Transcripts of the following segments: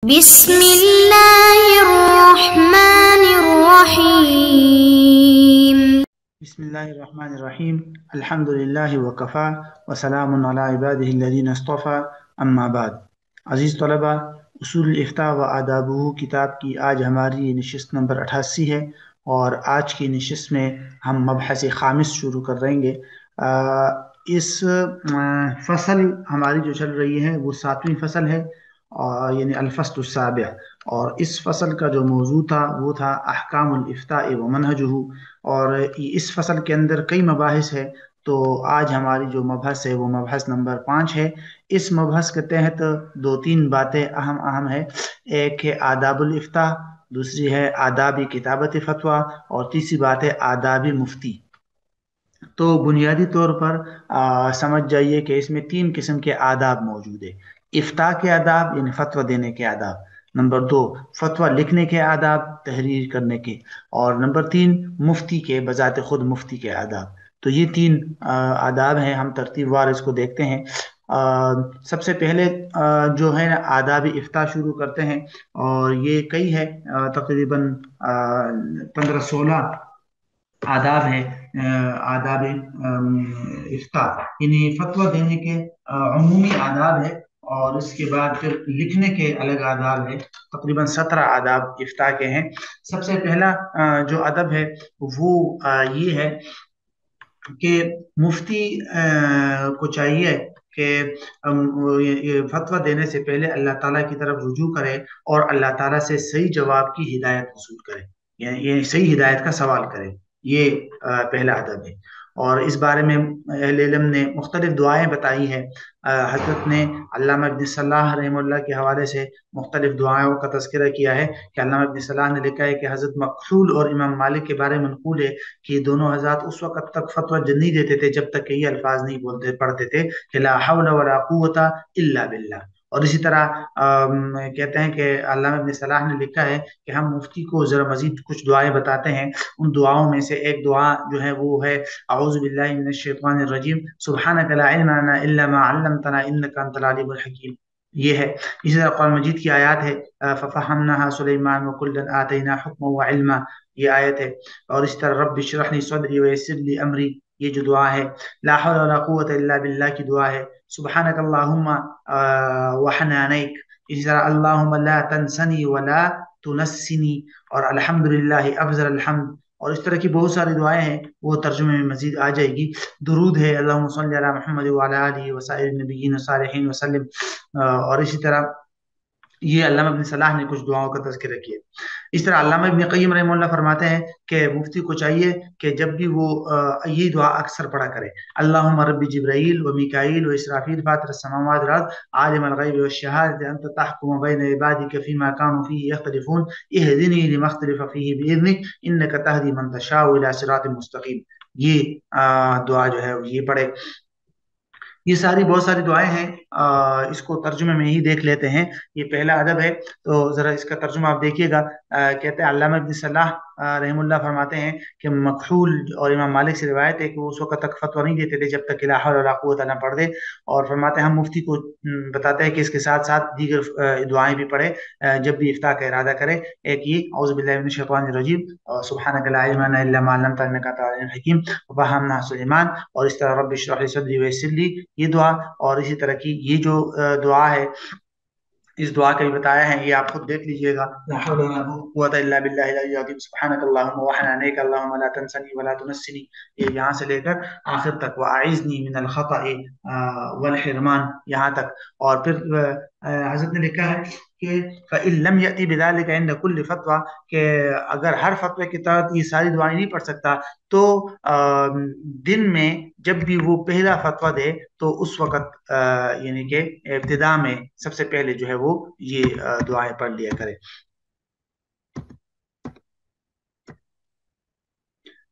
بسم الله الرحمن الرحيم. بسم الله الرحمن الرحیم الحمد للہ وکفا وسلام علی عباده الذین اصطفى اما بعد. عزیز طلبہ، اصول الافتاء و آدابہ کتاب کی آج ہماری نشست نمبر 88 ہے، اور آج کی نشست میں ہم مبحث خامس شروع کر رہیں گے۔ اس فصل ہماری جو چل رہی ہے وہ 7ویں فصل ہے، یعنی الفصل السابع، اور اس فصل کا جو موضوع تھا وہ تھا احکام الافتاء و منہجہ، اور اس فصل کے اندر کئی مباحث ہے۔ تو آج ہماری جو مبحث ہے وہ مبحث نمبر 5 ہے۔ اس مبحث کے تحت دو تین باتیں اہم ہے۔ ایک ہے آداب الافتاء، دوسری ہے آداب کتابت فتویٰ، اور تیسری بات ہے آداب مفتی۔ تو بنیادی طور پر سمجھ جائیے کہ اس میں 3 قسم کے آداب موجود ہیں۔ افتاء کے آداب یعنی فتویٰ دینے کے آداب، نمبر 2 فتویٰ لکھنے کے آداب، تحریر کرنے کے، اور نمبر 3 مفتی کے بذات خود مفتی کے آداب۔ تو یہ 3 آداب ہیں، ہم ترتیب وار اس کو دیکھتے ہیں۔ سب سے پہلے جو ہے آداب افتاء شروع کرتے ہیں، اور یہ کئی ہے، تقریباً 15-16 آداب ہے۔ آداب افتاء یعنی فتویٰ دینے کے عمومی آداب ہے، اور اس کے بعد پھر لکھنے کے الگ آداب ہے۔ تقریباً 17 آداب افتاء کے ہیں۔ سب سے پہلا جو ادب ہے وہ یہ ہے کہ مفتی کو چاہیے کہ فتویٰ دینے سے پہلے اللہ تعالیٰ کی طرف رجوع کرے، اور اللہ تعالیٰ سے صحیح جواب کی ہدایت حصول کرے، یعنی یہ صحیح ہدایت کا سوال کرے۔ یہ پہلا ادب ہے، اور اس بارے میں اہل علم نے مختلف دعائیں بتائی ہیں۔ حضرت نے علامہ ابن صلاح رحمہ اللہ کے حوالے سے مختلف دعاؤں کا تذکرہ کیا ہے کہ علامہ ابن صلاح نے لکھا ہے کہ حضرت مکحول اور امام مالک کے بارے میں منقول ہے کہ یہ دونوں حضرات اس وقت تک فتویٰ نہیں دیتے تھے جب تک کہ یہ الفاظ نہیں پڑھتے تھے کہ لا حول ولا قوت الا باللہ۔ اور اسی طرح کہتے ہیں کہ علامہ ابن صلاح نے لکھا ہے کہ ہم مفتی کو ذرا مزید کچھ دعائیں بتاتے ہیں۔ ان دعاؤں میں سے ایک دعا جو ہے وہ ہے اعوذ باللہ من الشیطان الرجیم سبحانک لا علم لنا الا ما علمتنا انک انت العلیم الحکیم، یہ ہے۔ اسی طرح قرآن مجید کی آیات ہے ففہمناها سلیمان وکلا آتینا حکما وعلما، یہ آیت ہے۔ اور اسی طرح رب اشرح لی صدری ویسر لی امری، یہ جو دعا ہے۔ لا حول ولا قوت الا باللہ کی دعا ہے۔ سبحانک اللہم وحنانیک، اسی طرح اللہم لا تنسنی ولا تنسنی، اور الحمدللہ افضل الحمد، اور اس طرح کی بہت ساری دعائیں ہیں، وہ ترجمے میں مزید آ جائے گی۔ درود ہے اللہم صلی علی محمد وعلی آلہ وسائر النبیین الصالحین وسلم، اور اسی طرح یہ علامہ ابن صلاح نے کچھ دعاؤں کا تذکرہ کیا۔ اس طرح علامہ ابن قیم رحمہ اللہ فرماتے ہیں کہ مفتی کو چاہیے کہ جب بھی وہ یہ دعا اکثر پڑھا کرے، اللہم رب جبرائیل و میکائیل و اسرافیل فاطر السماوات والارض عالم الغیب والشہادۃ انت تحکم بین عبادک فیما کانوا فیہ یختلفون اہدنی لما اختلف فیہ باذنک انک تہدی من تشاء الی صراط مستقیم۔ یہ دعا جو ہے یہ پڑھے۔ یہ ساری بہت ساری دعائیں ہیں، اس کو ترجمے میں ہی دیکھ لیتے ہیں۔ یہ پہلا ادب ہے، تو ذرا اس کا ترجمہ آپ دیکھیے گا۔ کہتے ہیں علامہ ابن صلاح رحم اللہ فرماتے ہیں کہ مکحول اور امام مالک سے روایت ہے کہ وہ اس وقت تک فتویٰ نہیں دیتے تھے جب تک کہ لا حول ولا قوت نہ پڑھ دے، اور فرماتے ہیں ہم مفتی کو بتاتے ہیں کہ اس کے ساتھ ساتھ دیگر دعائیں بھی پڑھے جب بھی افتاء کا ارادہ کرے۔ ایک یہ اعوذ باللہ من الشیطان الرجیم سبحانک لا علم لنا الا ما علمتنا انک انت العلیم الحکیم وفہمناها سلیمان، اور اس طرح رب اشرح لی صدری ویسر لی، یہ دعا، اور اسی طرح کی یہ جو دعا ہے، اس دعا کا بھی بتایا ہے، یہ آپ خود دیکھ لیجئے گا۔ لا حول ولا قوت الا باللہ العلی العظیم سبحانک اللہم وحنانیک اللہم لا تنسنی ولا تنسنی، یہ یہاں سے لے کر آخر تک واعذنی من الخطأ والحرمان یہاں تک۔ اور پھر حضرت نے لکھا ہے کہ فَإِن لَمْ يَأْتِ بِذَلِكَ عِنْدَ كُلِّ فَتْوَى، کہ اگر ہر فتوے کے تحت یہ ساری دعائیں نہیں پڑھ سکتا تو دن میں جب بھی وہ پہلا فتویٰ دے تو اس وقت یعنی کہ ابتدا میں سب سے پہلے جو ہے وہ یہ دعائیں پڑھ لیا کرے۔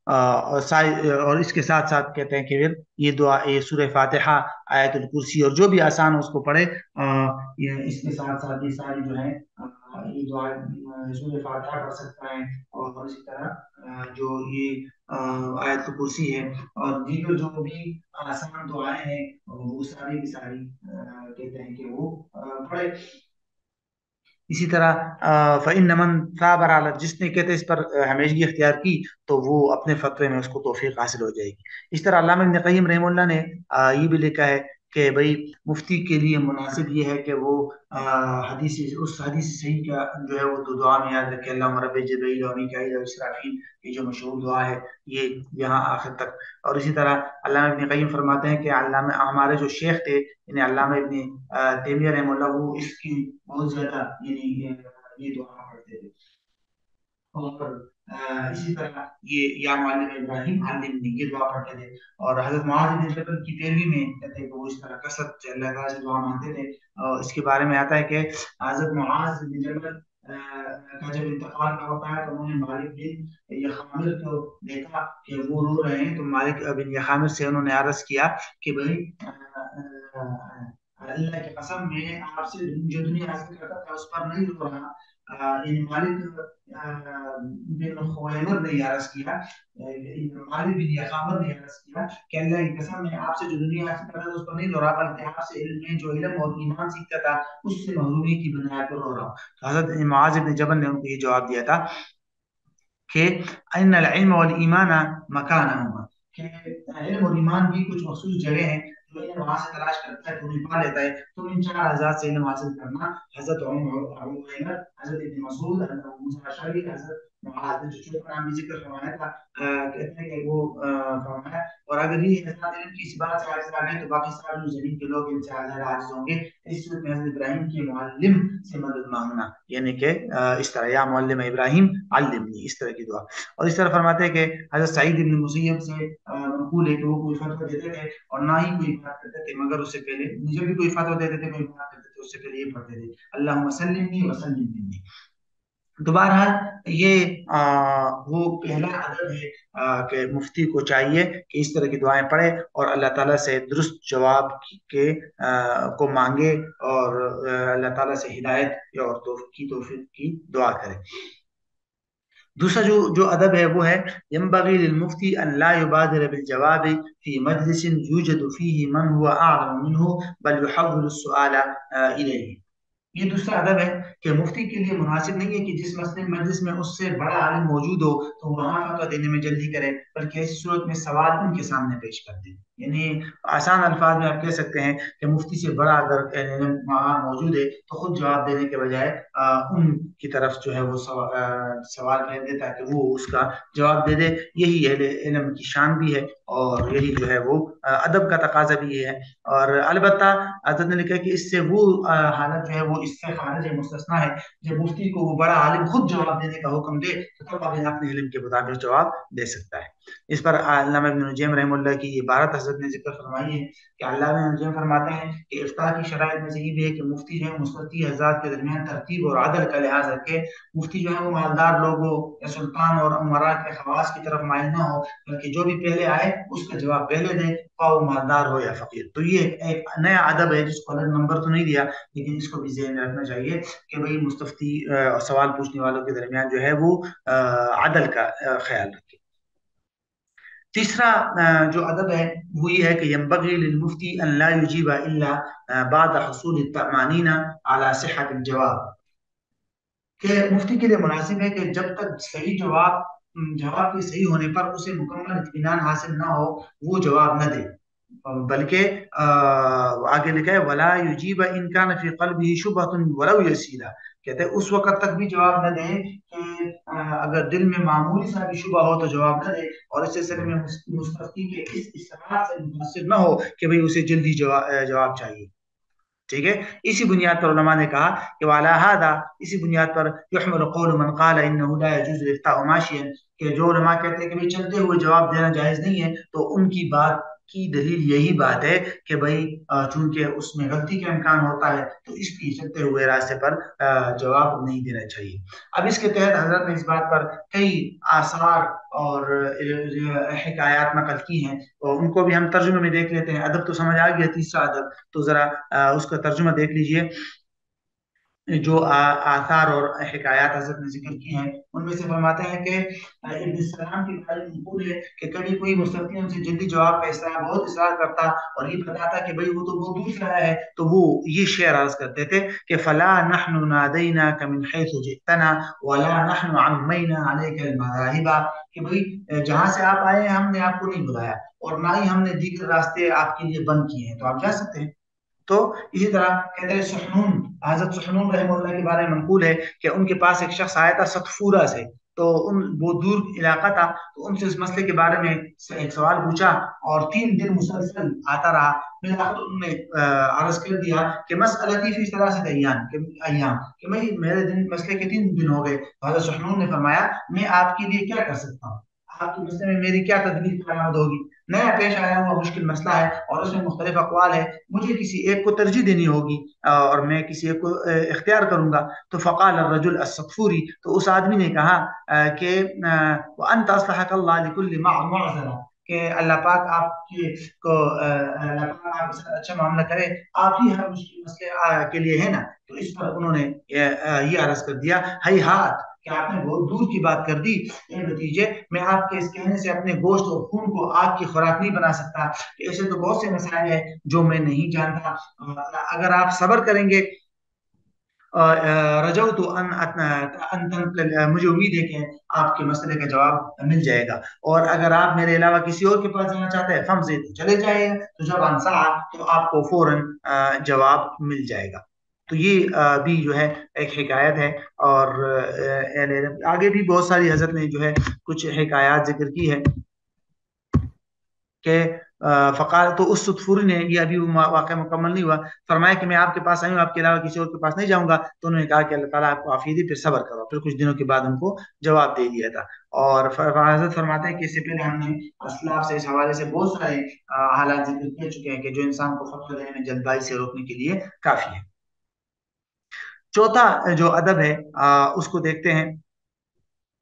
اور اس کے ساتھ ساتھ کہتے ہیں کہ پھر یہ دعا، یہ سورہ فاتحہ، آیت الکرسی، اور جو بھی آسان ہو اس کو پڑھے۔ اس کے ساتھ ساتھ یہ ساری جو ہے یہ دعا سورہ فاتحہ پڑھ سکتا ہے، اور اسی طرح جو یہ آیت الکرسی ہے اور دیگر جو بھی آسان دعائیں ہیں وہ ساری کی ساری کہتے ہیں کہ وہ پڑھے۔ اسی طرح فإن من صابر علی، جس نے کہتے اس پر ہمیشگی اختیار کی تو وہ اپنے فتوے میں اس کو توفیق حاصل ہو جائے گی۔ اس طرح علامہ ابن قیم رحمہ اللہ نے یہ بھی لکھا ہے کہ بھئی مفتی کے لیے مناسب یہ ہے کہ وہ اس حدیث صحیح کا جو ہے وہ دعا میں یاد رکھے، اللہم رب جبرائیل و میکائیل و اسرافیل، یہ جو مشہور دعا ہے یہ یہاں آخر تک۔ اور اسی طرح علامہ ابن قیم فرماتے ہیں کہ علامہ ہمارے جو شیخ تھے یعنی علامہ ابن تیمیہ رحمہ اللہ، وہ اس کی بہت زیادہ یعنی یہ دعا پڑھتے تھے۔ اور اسی طرح یہ یا معلم ابراہیم علمنی، یہ دعا پڑھتے تھے۔ اور حضرت معاذ بن جبل کی پیروی میں کہتے ہیں کہ وہ اس طرح کثرت سے اللہ تعالیٰ سے دعا مانگتے تھے۔ اور اس کے بارے میں آتا ہے کہ حضرت معاذ بن جبل کا جب انتقال کا وقت آیا تو انہوں نے مالک بن یخامر کو دیکھا کہ وہ رو رہے ہیں، تو مالک بن یخامر سے انہوں نے عرض کیا کہ بھائی اللہ کی قسم میں آپ سے جو دنیا حاصل کرتا تھا اس پر نہیں رو رہا۔ ان مالک بن خویمر نے عرض کیا، مالک بن یخامر نے عرض کیا کہ اللہ کی قسم میں آپ سے جو دنیا حاصل کرتا تھا اس پر نہیں رو رہا، بلکہ آپ سے علم میں جو علم اور ایمان سیکھتا تھا اس سے محرومی کی بنیاد پر رو رہا ہوں۔ تو حضرت معاذ بن جبل نے ان کو یہ جواب دیا تھا کہ ان العلم والایمان مکانہما، کہ علم اور ایمان بھی کچھ مخصوص جگہ ہیں، جو انہیں وہاں سے تلاش کرتا ہے تو انہیں پا لیتا ہے۔ تم ان چار آزاد سے علم حاصل کرنا، حضرت عمر، حضرت ابن مسعود، حضرت ابو موسیٰ الاشعری، حضرت معاذ نے جو چوتھا نام بھی ذکر فرمایا تھا، کہتے ہیں کہ وہ فرمایا اور اگر یہ حضرات علم کی اس بات سے عاجز آ گئے تو باقی سارے زمین کے لوگ ان سے زیادہ عاجز ہوں گے۔ اس صورت میں حضرت ابراہیم کے معلم سے مدد مانگنا، یعنی کہ اس طرح یا معلم ابراہیم علمنی، اس طرح کی دعا۔ اور اس طرح فرماتے ہیں کہ حضرت سعید بن مسیب سے منقول ہے کہ وہ کوئی فتویٰ دیتے تھے اور نہ ہی کوئی بات کرتے تھے مگر اس سے پہلے، مجھے بھی کوئی فتویٰ دیتے تھے کوئی بات کرتے تھے اس سے پہلے یہ پڑھتے تھے اللہم سلمنی وسلم منی۔ دوبارہ یہ وہ پہلا ادب ہے کہ مفتی کو چاہیے کہ اس طرح کی دعائیں پڑھے اور اللہ تعالیٰ سے درست جواب کے کو مانگے اور اللہ تعالیٰ سے ہدایت اور توفیق کی دعا کرے۔ دوسرا جو ادب ہے وہ ہے ينبغي للمفتی ان لا يبادر بالجواب في مجلس يوجد فيه من هو اعلم منه بل يحول السؤال اليه۔ یہ دوسرا ادب ہے کہ مفتی کے لیے مناسب نہیں ہے کہ جس مجلس میں اس سے بڑا عالم موجود ہو تو وہاں فتویٰ دینے میں جلدی کرے، بلکہ ایسی صورت میں سوال ان کے سامنے پیش کر دے۔ یعنی آسان الفاظ میں آپ کہہ سکتے ہیں کہ مفتی سے بڑا اگر وہاں موجود ہے تو خود جواب دینے کے بجائے ان کی طرف جو ہے وہ سوال کہہ دے تاکہ وہ اس کا جواب دے دے۔ یہی علم کی شان بھی ہے اور یہی جو ہے وہ ادب کا تقاضا بھی ہے۔ اور البتہ حضرت نے لکھا کہ اس سے وہ حالت جو ہے وہ اس سے خارج مستثنا ہے جب مفتی کو وہ بڑا عالم خود جواب دینے کا حکم دے تو تب اپنے علم کے مطابق جواب دے سکتا ہے۔ اس پر علامہ ابن نجیم رحمہ اللہ کی عبارت حضرت نے ذکر فرمائی ہے کہ علامہ ابن نجیم فرماتے ہیں کہ افتاء کی شرائط میں سے یہ بھی ہے کہ مفتی جو ہے مستفتی حضرات کے درمیان ترتیب اور عدل کا لحاظ رکھے۔ مفتی جو ہے وہ مالدار لوگوں یا سلطان اور امراء کے خواص کی طرف مائل نہ ہو، بلکہ جو بھی پہلے آئے اس کا جواب پہلے دے، خواہ وہ مالدار ہو یا فقیر۔ تو یہ ایک نیا ادب ہے جس کو الگ نمبر تو نہیں دیا لیکن اس کو بھی ذہن میں رکھنا چاہیے کہ بھئی مستفتی سوال پوچھنے والوں کے درمیان جو ہے وہ عدل کا خیال رکھے۔ تیسرا جو ادب ہے وہ یہ ہے کہ ينبغي للمفتی ان لا يجيب الا بعد حصول الطمأنينة على صحة الجواب، کہ مفتی کے لیے مناسب ہے کہ جب تک صحیح جواب کے صحیح ہونے پر اسے مکمل اطمینان حاصل نہ ہو وہ جواب نہ دے، بلکہ آگے لکھا ہے ولا يجيب ان كان في قلبه شبهة ولو يسيرا، کہتے ہیں اس وقت تک بھی جواب نہ دے کہ اگر دل میں معمولی سا بھی شبہ ہو تو جواب نہ دے، اور اس سلسلے میں مستفتی کے اس اصرار سے متاثر نہ ہو کہ بھئی اسے جلدی جواب چاہیے۔ ٹھیک ہے، اسی بنیاد پر علماء نے کہا کہ وعلی ھذا، اسی بنیاد پر یحمل قول من قال انه لا يجوز الافتاء ماشیا، کہ جو علماء کہتے ہیں کہ چلتے ہوئے جواب دینا جائز نہیں ہے، تو ان کی بات کی دلیل یہی بات ہے کہ بھئی چونکہ اس میں غلطی کا امکان ہوتا ہے تو اس لیے چلتے ہوئے راستے پر جواب نہیں دینا چاہیے۔ اب اس کے تحت حضرت نے اس بات پر کئی آثار اور حکایات نقل کی ہیں، اور ان کو بھی ہم ترجمے میں دیکھ لیتے ہیں۔ ادب تو سمجھ آ گیا، تیسرا ادب تو ذرا اس کا ترجمہ دیکھ لیجئے۔ جو آثار اور حکایات حضرت نے ذکر کی ہیں ان میں سے فرماتے ہیں کہ ابن السلام کی بارے میں منقول ہے کہ کبھی کوئی مستفتی ان سے جلدی جواب کا بہت اصرار کرتا اور یہ بتاتا کہ بھئی وہ تو بہت دور سے آیا ہے، تو وہ یہ شعر عرض کرتے تھے کہ فلا نحن نادیناک من حیث جئتنا ولا نحن عمینا علیک المذاہب، کہ بھئی جہاں سے آپ آئے ہیں ہم نے آپ کو نہیں بلایا اور نہ ہی ہم نے دیگر راستے آپ کے لیے بند کیے ہیں، تو آپ جا سکتے ہیں۔ تو اسی طرح کہتے ہیں سحنون، حضرت سحنون رحمہ اللہ کے بارے میں منقول ہے کہ ان کے پاس ایک شخص آیا تھا ستفورہ سے، تو وہ دور علاقہ تھا، تو ان سے اس مسئلے کے بارے میں ایک سوال پوچھا اور 3 دن مسلسل آتا رہا۔ بالآخر انہوں نے عرض کر دیا کہ مسئلتی فی ثلاثۃ ایام کہ میرے مسئلے کے 3 دن ہو گئے۔ تو حضرت سحنون نے فرمایا میں آپ کے لیے کیا کر سکتا ہوں، آپ کے مسئلے میں میری کیا تدبیر کارآمد ہوگی، نیا پیش آیا ہوا مشکل مسئلہ ہے اور اس میں مختلف اقوال ہے، مجھے کسی ایک کو ترجیح دینی ہوگی اور میں کسی ایک کو اختیار کروں گا۔ تو فقال الرجل الصفوری، تو اس آدمی نے کہا کہ وانت اصلحك الله لكل معذرة، کہ اللہ پاک آپ کو اللہ پاک آپ کے ساتھ اچھا معاملہ کرے، آپ ہی ہر مشکل مسئلے کے لیے ہے نا۔ تو اس پر انہوں نے یہ عرض کر دیا ہی ہاتھ کہ آپ نے بہت دور کی بات کر دی، اے نتیجے میں آپ کے اس کہنے سے اپنے گوشت اور خون کو آگ کی خوراک نہیں بنا سکتا، ایسے تو بہت سے مسائل ہیں جو میں نہیں جانتا، اگر آپ صبر کریں گے رجوت مجھے امید ہے کہ آپ کے مسئلے کا جواب مل جائے گا، اور اگر آپ میرے علاوہ کسی اور کے پاس جانا چاہتے ہیں فمزے تو چلے جائے، تو جب انصا تو آپ کو فوراً جواب مل جائے گا۔ تو یہ بھی جو ہے ایک حکایت ہے، اور آگے بھی بہت ساری حضرت نے جو ہے کچھ حکایات ذکر کی ہے کہ فقال، تو اس ستفوری نے، یہ ابھی واقعہ مکمل نہیں ہوا، فرمایا کہ میں آپ کے پاس آئی ہوں، آپ کے علاوہ کسی اور کے پاس نہیں جاؤں گا، تو انہوں نے کہا کہ اللہ تعالیٰ آپ کو عافیت دے، پھر صبر کرو، پھر کچھ دنوں کے بعد ان کو جواب دے دیا تھا۔ اور حضرت فرماتے ہیں کہ اس سے پہلے ہم نے اسلاف سے اس حوالے سے بہت سارے حالات ذکر کر چکے ہیں کہ جو انسان کو فتویٰ دینے میں جلد بازی سے روکنے کے لیے کافی ہے۔ چوتھا جو ادب ہے اس کو دیکھتے ہیں،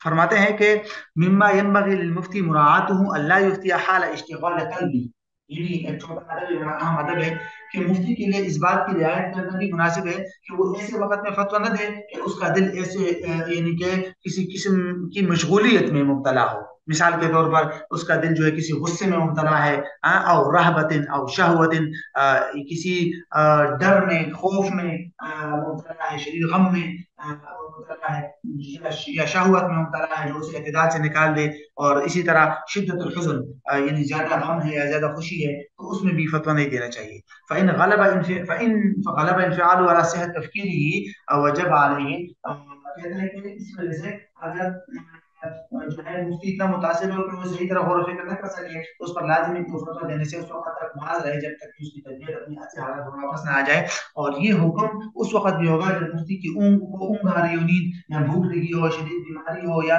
فرماتے ہیں کہ مما ينبغي للمفتی مراعاته الا يفتي حال اشتغال قلبی، یعنی ایک چھوٹا ادب ہے، اہم ادب ہے کہ مفتی کے لیے اس بات کی رعایت کرنا بھی مناسب ہے کہ وہ ایسے وقت میں فتویٰ نہ دے کہ اس کا دل ایسے یعنی کہ کسی قسم کی مشغولیت میں مبتلا ہو، مثال کے طور پر اس کا دل جو ہے کسی غصے میں مبتلا ہے، او رہبت او شہوت، کسی ڈر میں، خوف میں مبتلا ہے، شدید غم میں مبتلا ہے، یا شہوت میں مبتلا ہے جو اسے اعتدال سے نکال دے، اور اسی طرح شدت الحزن یعنی زیادہ غم ہے یا زیادہ خوشی ہے تو اس میں بھی فتویٰ نہیں دینا چاہیے۔ فَإِن غلب انفعاله على صحة تفكيره وجب عليه، کہتے ہیں کہ اس وجہ سے اگر جو ہے مفتی اتنا متاثر ہو کہ وہ صحیح طرح غور و فکر نہ کر سکے تو اس پر لازمی فتویٰ دینے سے اس وقت تک باز رہے جب تک کہ اس کی طبیعت اپنی اچھی حالت میں واپس نہ آ جائے، اور یہ حکم اس وقت بھی ہوگا جب مفتی کی اونگ آ رہی ہو، نیند یا بھوک لگی ہو، شدید بیماری ہو، یا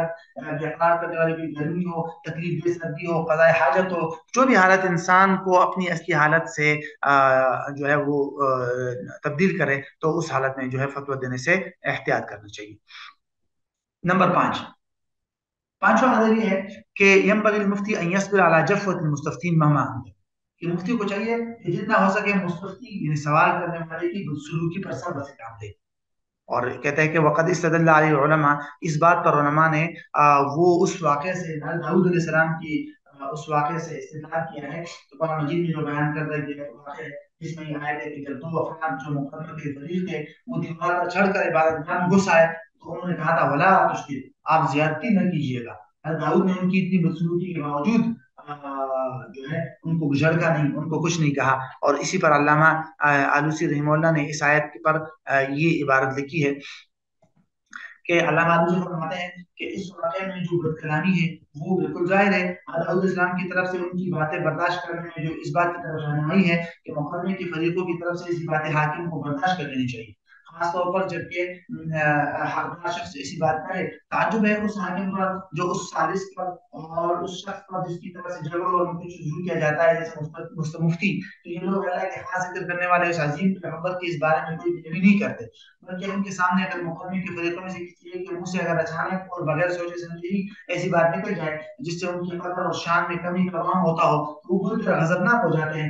بیقرار کرنے والی کوئی گرمی ہو، تکلیف دہ سردی ہو، قضاء حاجت ہو، جو بھی حالت انسان کو اپنی اصلی حالت سے جو ہے وہ تبدیل کرے، تو اس حالت میں جو ہے فتویٰ دینے سے احتیاط کرنا چاہیے۔ نمبر 5، پانچواں نظر یہ ہے کہ ينبغي المفتی ان يصبر على جفوة المستفتين مهما عنده، کہ مفتی کو چاہیے کہ جتنا ہو سکے مستفتی یعنی سوال کرنے والے کی بدسلوکی پر صبر سے کام لے، اور کہتے ہیں کہ وقد استدل علیہ العلماء، اس بات پر علماء نے وہ اس واقعے سے داؤد علیہ السلام کی اس واقعے سے استدلال کیا ہے، تو قرآن مجید میں جو بیان کرتا ہے کہ واقعہ ہے جس میں یہ آیت ہے کہ جب 2 افراد جو مقدمے کے فریق تھے وہ دیوار پر چڑھ کر عبادت گاہ میں گھس آئے تو انہوں نے کہا تھا ولا تشدد، آپ زیادتی نہ کیجیے گا۔ حضرت داؤد نے ان کی اتنی بدسلوکی کے باوجود جو ہے ان کو جھڑکا نہیں، ان کو کچھ نہیں کہا، اور اسی پر علامہ آلوسی رحمہ اللہ نے اس آیت پر یہ عبارت لکھی ہے کہ علامہ آلوسی فرماتے ہیں کہ اس واقعے میں جو بد کلامی ہے وہ بالکل ظاہر ہے، داؤد السلام کی طرف سے ان کی باتیں برداشت کرنے میں جو اس بات کی طرف رہنمائی ہے کہ مقدمے کے فریقوں کی طرف سے ایسی باتیں حاکم کو برداشت کر لینی چاہیے، خاص طور پر جبکہ حقدار شخص ایسی بات کرے۔ تعجب ہے اس حاکم پر جو اس سازش پر اور اس شخص پر جس کی طرف سے جھگڑوں اور کچھ رجوع کیا جاتا ہے جیسے مفتی، تو یہ لوگ اللہ کے خاص ذکر کرنے والے اس عظیم پیغمبر کے اس بارے میں کوئی علم نہیں کرتے، بلکہ ان کے سامنے اگر مقدمے کے فریقوں میں سے کسی ایک کے منہ سے اگر اچانک اور بغیر سوچے سمجھے ہی ایسی بات نکل جائے جس سے ان کی قدر اور شان میں کمی کا کام ہوتا ہو تو وہ بری طرح غضبناک ہو جاتے ہیں۔